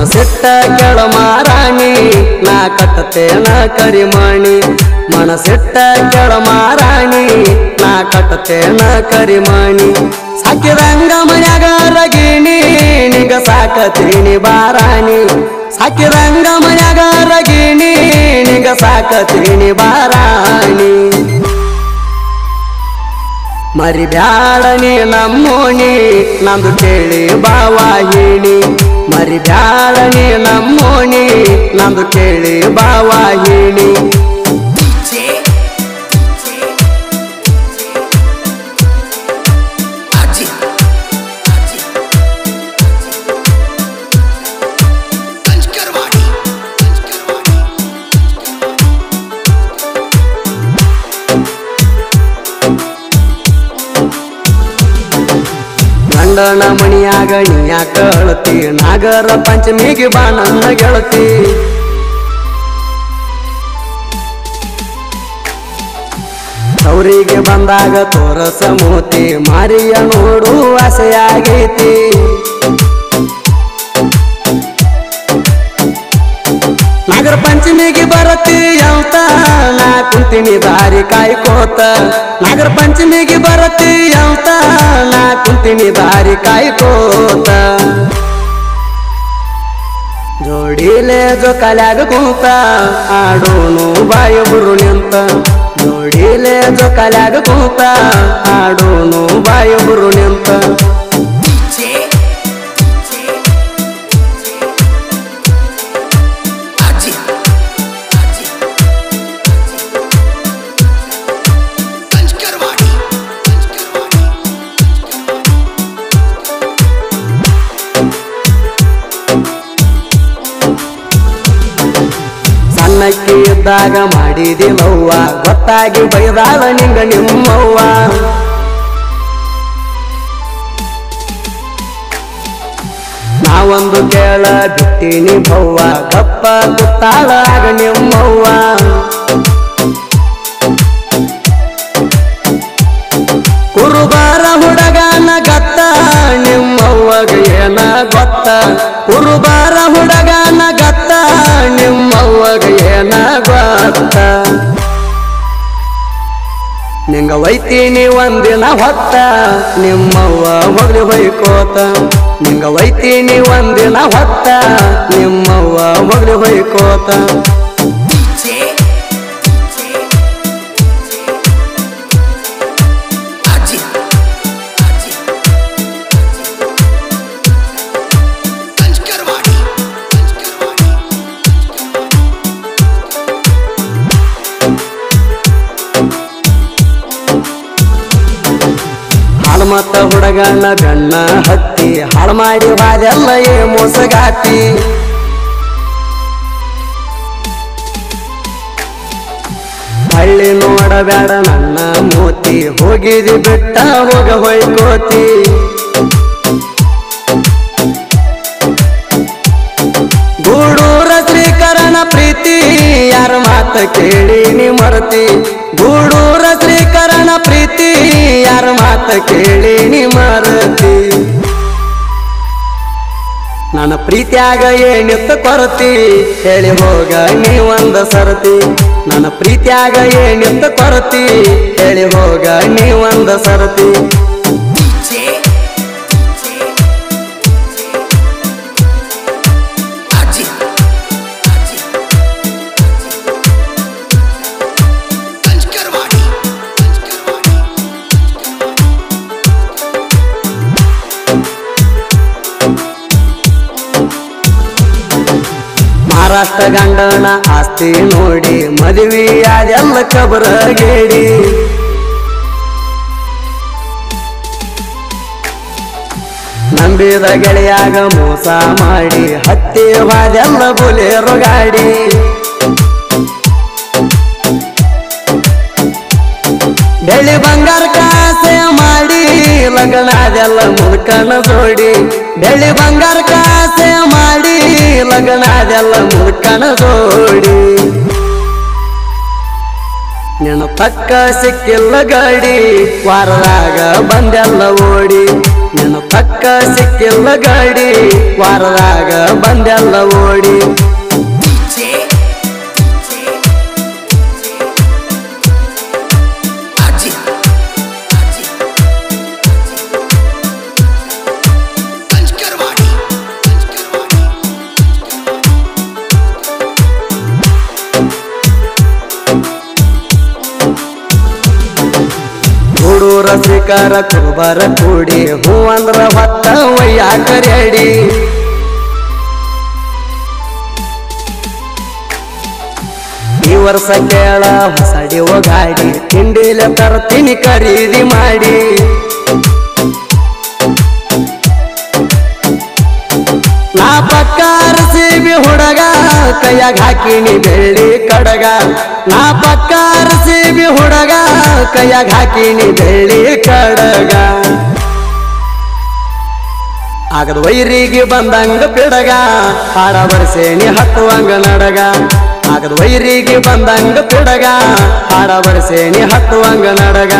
ಮನಸಿಟ್ಟ ಕೆಳ ಮಾರಾಣಿ ನಾ ಕಟ್ಟತೇನ ಕರಿಮಣಿ ಮನಸಿಟ್ಟ ಕೆಳ ಮಾರಾಣಿ ನಾ ಕಟ್ಟತೇನ ಕರಿಮಣಿ ಸಾಕಿದಂಗ ಮನ್ಯಾಗ ರಗಿಣಿ ನಿಗ ಸಾಕತೀನಿ ಬಾರಾಣಿ ಸಾಕಿದಂಗ ಮನ್ಯಾಗ ರಗಿಣಿ ನಿಗ ಸಾಕತೀನಿ ಬಾರಾಣಿ ಮರಿಬ್ಯಾಳನಿ ನಮ್ಮೋಣಿ ನಂದು ಕೇಳಿ ಬಾವಾಹಿಣಿ ಮರಿಬ್ಯಾಳನಿ ನಮ್ಮೋಣಿ ನಂದು ಕೇಳಿ ಬಾವಾಹಿಣಿ ಗಂಡನ ಮಣಿಯಾಗ ನೀಯಾಕ ಅಳತಿ ನಾಗರ ಪಂಚಮಿಗೆ ಬಾ ನನ್ನ ಗೆಳತಿ ಅವರಿಗೆ ಬಂದಾಗ ತೋರಸ ಮೋತಿ ಮಾರಿಯ ನೋಡು ಆಸೆಯಾಗೈತಿ ನಾಗರ ಪಂಚಮಿಗೆ ಬರತಿ ಅಂತ ನಾ ಕುಂತಿನಿ ದಾರಿ ಕಾಯ್ಕೋತ ನಾಗರ ಪಂಚಮಿಗೆ ಬರತಿ ಅಂತ ನಾ ಕುಂತಿನಿ ದಾರಿ ಕಾಯ್ಕೋತ ಜೋಡಿಲೆ ಜೋಕಾಲ್ಯಾಗ ಕೂತ ಆಡೋನು ಬಾಯೊಬ್ರು ನಿಂತ ಜೋಡಿಲೆ ಜೋಕಾಲ್ಯಾಗ ಕೂತ ಆಡೋನು ಬಾಯೊಬ್ರು ನಿಂತ ಸಣ್ಣಕ್ಕಿ ಇದ್ದಾಗ ಮಾಡಿದಿಲ್ಲವ್ವ ಗೊತ್ತಾಗಿ ಬೈದಾಳ ನಿಂಗ ನಿಮ್ಮವ್ವ ನಾವೊಂದು ಕೇಳ ಬಿಟ್ಟಿನಿ ಬವ್ವ ಕಪ್ಪ ಕುತ್ತಾಳ ಆಗ ನಿಮ್ಮವ್ವ ಕುರುಬಾರ ಹುಡುಗನ ಗತ್ತ ನಿಮ್ಮವ್ವಗ ಏನ ಗೊತ್ತ ಕುರುಬಾರ ಹುಡುಗನ ಗತ್ತ ನಿಮ್ಮವ್ವಗ ಏನ ಗೊತ್ತ ನಿಂಗ ಒಯ್ತೀನಿ ಒಂದಿನ ಹೊತ್ತ ನಿಮ್ಮವ್ವ ಹೊಗಲಿ ಹೊಯ್ಕೋತ ನಿಂಗ ಒಯ್ತೀನಿ ಒಂದಿನ ಹೊತ್ತ ನಿಮ್ಮವ್ವ ಹೊಗಲಿ ಹೊಯ್ಕೋತ ಮತ್ತ ಹುಡುಗನ ಬೆನ್ನ ಹತ್ತಿ ಹಾಳು ಮಾಡಿ ಬಾದೆಲ್ಲ ಮೋಸಗಾತಿ ಹಳ್ಳಿ ನೋಡಬೇಡ ನನ್ನ ಮೋತಿ ಹೋಗಿದಿ ಬಿಟ್ಟ ಹೋಗ ಹೊಯ್ಕೋತಿ ಗೂಡೂರ ಶ್ರೀಕರಣ ಪ್ರೀತಿ ಯಾರ ಮಾತ ಕೇಳಿ ನೀ ಮರತಿ ಗೂಡೂರ ಶ್ರೀಕರಣ ಪ್ರೀತಿ ಯಾರ ಮಾತ ಕೇಳಿ ನೀ ಮರತಿ ನನ್ನ ಪ್ರೀತಿಯಾಗ ಏನಿತ್ತ ಕೊರತಿ ಹೇಳಿ ಹೋಗ ನೀ ಒಂದ ಸರತಿ ನನ್ನ ಪ್ರೀತಿಯಾಗ ಏನಿತ್ತ ಕೊರತಿ ಹೇಳಿ ಹೋಗ ನೀ ಒಂದ ಸರತಿ ಮಹಾರಾಷ್ಟ್ರ ಗಂಡನ ಆಸ್ತಿ ನೋಡಿ ಮದುವೆ ಅದೆಲ್ಲ ಕಬರಗೇಡಿ ನಂಬಿದ ಗೆಳೆಯಾಗ ಮೋಸ ಮಾಡಿ ಹತ್ತಿ ಬಾದೆಲ್ಲ ಬುಲೆರೋ ಗಾಡಿ ಬೆಳ್ಳಿ ಬಂಗಾರ ಕಾಸೆ ಮಾಡಿ ಲಗ್ನ ಅದೆಲ್ಲ ಮುದುಕನ ಜೋಡಿ ಬೆಳ್ಳಿ ಬಂಗಾರ ಕಾಸೆ ಮಾಡಿ ಲಗ್ನ ಅದೆಲ್ಲ ಮುದುಕನ ಜೋಡಿ ನೆನಪಕ್ಕ ಸಿಕ್ಕಿಲ್ಲ ಗಾಡಿ ವಾರದಾಗ ಬಂದೆಲ್ಲ ಓಡಿ ನನ್ನ ತಕ್ಕ ಸಿಕ್ಕಿಲ್ಲ ಗಾಡಿ ವಾರದಾಗ ಬಂದೆಲ್ಲ ಓಡಿ ಹುಡೂರ ಶ್ರೀಕಾರ ಕುರುಬರ ಕೂಡಿ ಹೂ ಅಂದ್ರ ಹೊತ್ತ ವಯ್ಯಾಕರೇಡಿ ಈ ವರ್ಷ ಕೇಳ ಹೊಸಡಿ ಗಾಡಿ ತಿಂಡಿಲ ತರ್ತೀನಿ ಖರೀದಿ ಮಾಡಿ ನಾ ಪಕ್ಕಾರ ಸೀಬಿ ಹುಡಗ ಕೈಯಾಗ ಹಾಕಿನಿ ಬೆಳ್ಳಿ ಕಡಗ ನಾ ಪಕ್ಕಾರ ಸೀಬಿ ಹುಡಗ ಕೈಯಾಗ ಹಾಕಿನಿ ಬೆಳ್ಳಿ ಕಡಗ ಆಗದ ವೈರಿಗೆ ಬಂದಂಗ ಪಿಡಗ ಹಾಡ ಬರ್ಸೇನಿ ಹತ್ತುವಂಗ ನಡಗ ಆಗದ ವೈರಿಗೆ ಬಂದಂಗ ಪಿಡಗ ಹಾಡ ಬರ್ಸೇನಿ ಹತ್ತುವಂಗ ನಡಗ